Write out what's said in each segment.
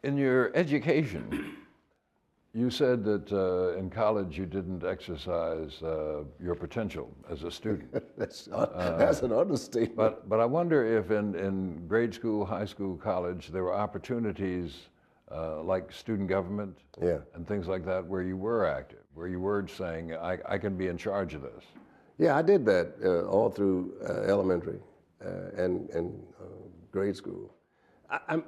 In your education, you said that in college you didn't exercise your potential as a student. That's an understatement. But I wonder if in grade school, high school, college, there were opportunities like student government Yeah. and things like that where you were active, where you were saying, I can be in charge of this. Yeah, I did that all through elementary and grade school.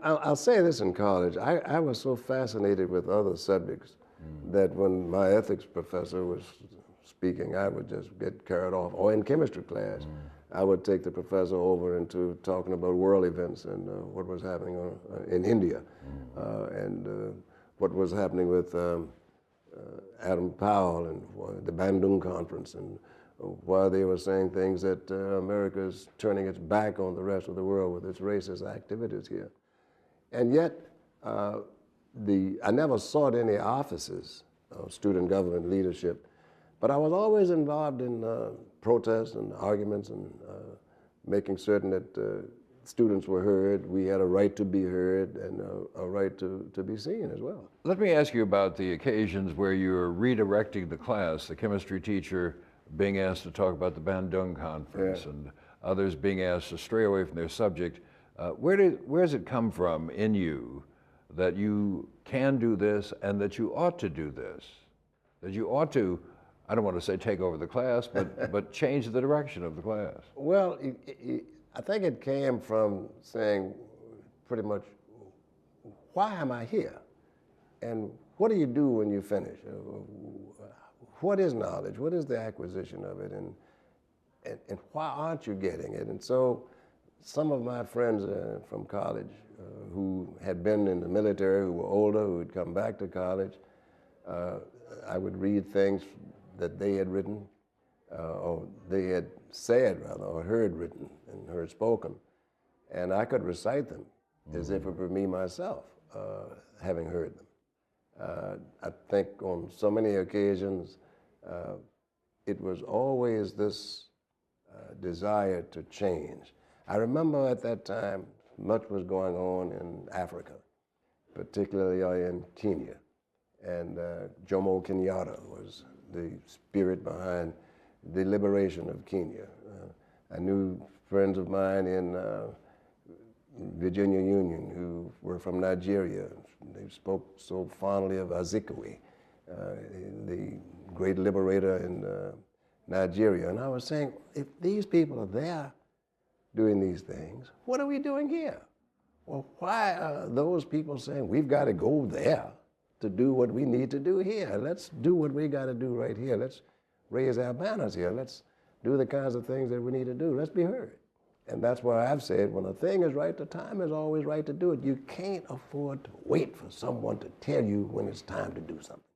I'll say this in college. I was so fascinated with other subjects that when my ethics professor was speaking, I would just get carried off. Or in chemistry class, I would take the professor over into talking about world events and what was happening in India and what was happening with Adam Powell and the Bandung Conference and why they were saying things that America is turning its back on the rest of the world with its racist activities here. And yet, I never sought any offices of student government leadership, but I was always involved in protests and arguments and making certain that students were heard. We had a right to be heard and a right to be seen as well. Let me ask you about the occasions where you're redirecting the class, the chemistry teacher being asked to talk about the Bandung Conference and others being asked to stray away from their subject. Where does it come from in you that you can do this and that you ought to do this? That you ought to, I don't want to say take over the class, but change the direction of the class? Well, I think it came from saying pretty much, why am I here? And what do you do when you finish? What is knowledge? What is the acquisition of it? And why aren't you getting it? And so some of my friends from college who had been in the military, who were older, who had come back to college, I would read things that they had written, or they had said rather, or heard written and heard spoken. And I could recite them as if it were me myself, having heard them. I think on so many occasions, it was always this desire to change. I remember at that time, much was going on in Africa, particularly in Kenya. And Jomo Kenyatta was the spirit behind the liberation of Kenya. I knew friends of mine in Virginia Union who were from Nigeria. They spoke so fondly of Azikiwe, the great liberator in Nigeria. And I was saying, if these people are there doing these things, what are we doing here? Well, why are those people saying we've got to go there to do what we need to do here? Let's do what we got to do right here. Let's raise our banners here. Let's do the kinds of things that we need to do. Let's be heard. And that's why I've said when a thing is right, the time is always right to do it. You can't afford to wait for someone to tell you when it's time to do something.